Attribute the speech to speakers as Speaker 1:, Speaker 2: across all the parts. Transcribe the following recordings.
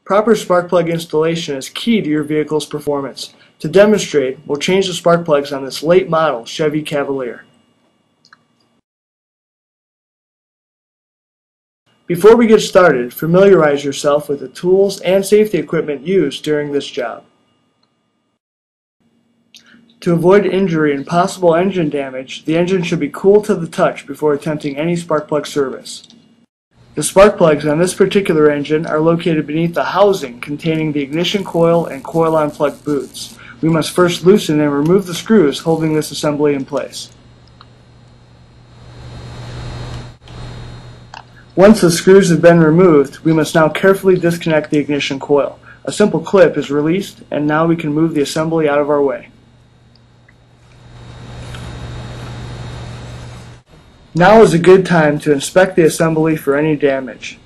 Speaker 1: Proper spark plug installation is key to your vehicle's performance. To demonstrate, we'll change the spark plugs on this late model Chevy Cavalier. Before we get started, familiarize yourself with the tools and safety equipment used during this job. To avoid injury and possible engine damage, the engine should be cool to the touch before attempting any spark plug service. The spark plugs on this particular engine are located beneath the housing containing the ignition coil and coil-on plug boots. We must first loosen and remove the screws holding this assembly in place. Once the screws have been removed, we must now carefully disconnect the ignition coil. A simple clip is released, and now we can move the assembly out of our way. Now is a good time to inspect the assembly for any damage.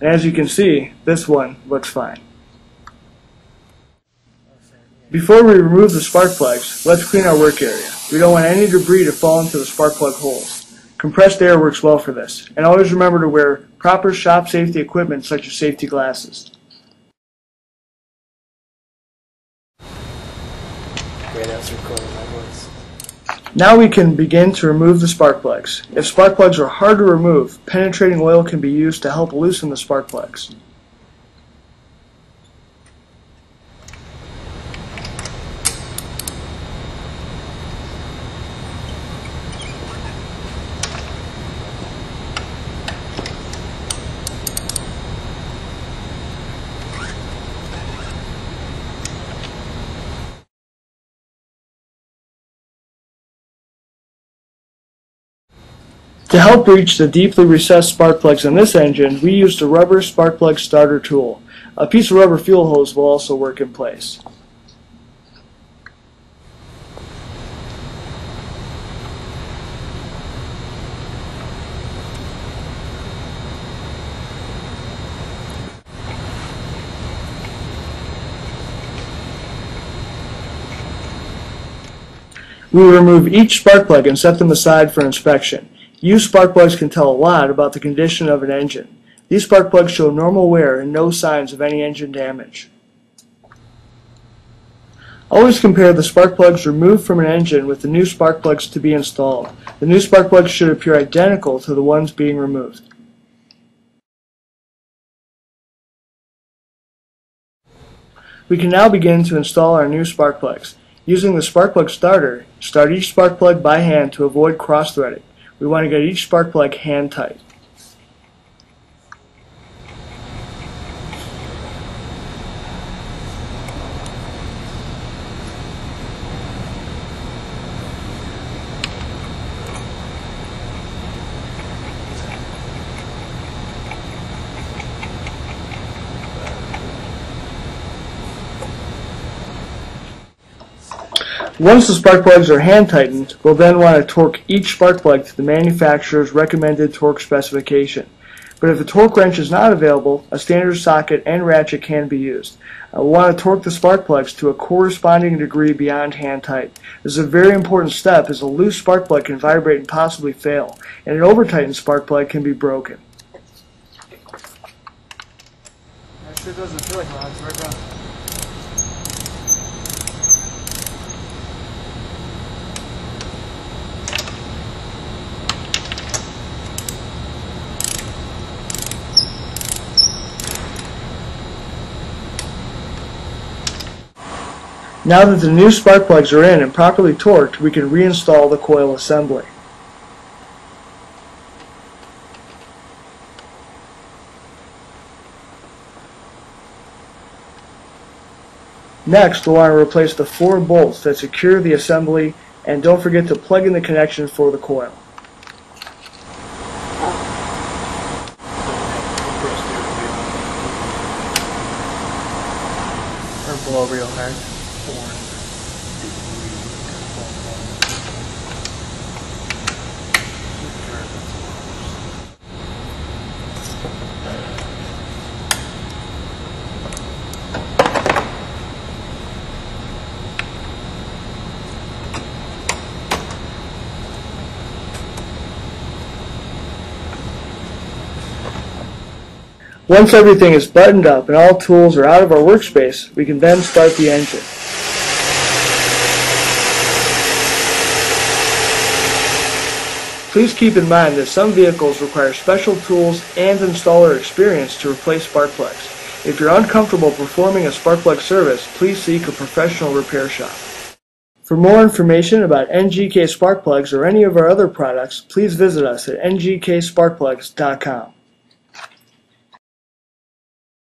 Speaker 1: As you can see, this one looks fine. Before we remove the spark plugs, let's clean our work area. We don't want any debris to fall into the spark plug holes. Compressed air works well for this, and always remember to wear proper shop safety equipment such as safety glasses. Now we can begin to remove the spark plugs. If spark plugs are hard to remove, penetrating oil can be used to help loosen the spark plugs. To help reach the deeply recessed spark plugs in this engine, we used a rubber spark plug starter tool. A piece of rubber fuel hose will also work in place. We will remove each spark plug and set them aside for inspection. Used spark plugs can tell a lot about the condition of an engine. These spark plugs show normal wear and no signs of any engine damage. Always compare the spark plugs removed from an engine with the new spark plugs to be installed. The new spark plugs should appear identical to the ones being removed. We can now begin to install our new spark plugs. Using the spark plug starter, start each spark plug by hand to avoid cross-threading. We want to get each spark plug hand tight. Once the spark plugs are hand tightened, we'll then want to torque each spark plug to the manufacturer's recommended torque specification. But if a torque wrench is not available, a standard socket and ratchet can be used. We'll want to torque the spark plugs to a corresponding degree beyond hand tight. This is a very important step as a loose spark plug can vibrate and possibly fail, and an over-tightened spark plug can be broken.
Speaker 2: That sure doesn't feel like mine. It's right down.
Speaker 1: Now that the new spark plugs are in and properly torqued, we can reinstall the coil assembly. Next, we'll want to replace the 4 bolts that secure the assembly, and don't forget to plug in the connection for the coil.
Speaker 2: Or blow real hard.
Speaker 1: Once everything is buttoned up and all tools are out of our workspace, we can then start the engine. Please keep in mind that some vehicles require special tools and installer experience to replace spark plugs. If you're uncomfortable performing a spark plug service, please seek a professional repair shop. For more information about NGK spark plugs or any of our other products, please visit us at ngksparkplugs.com.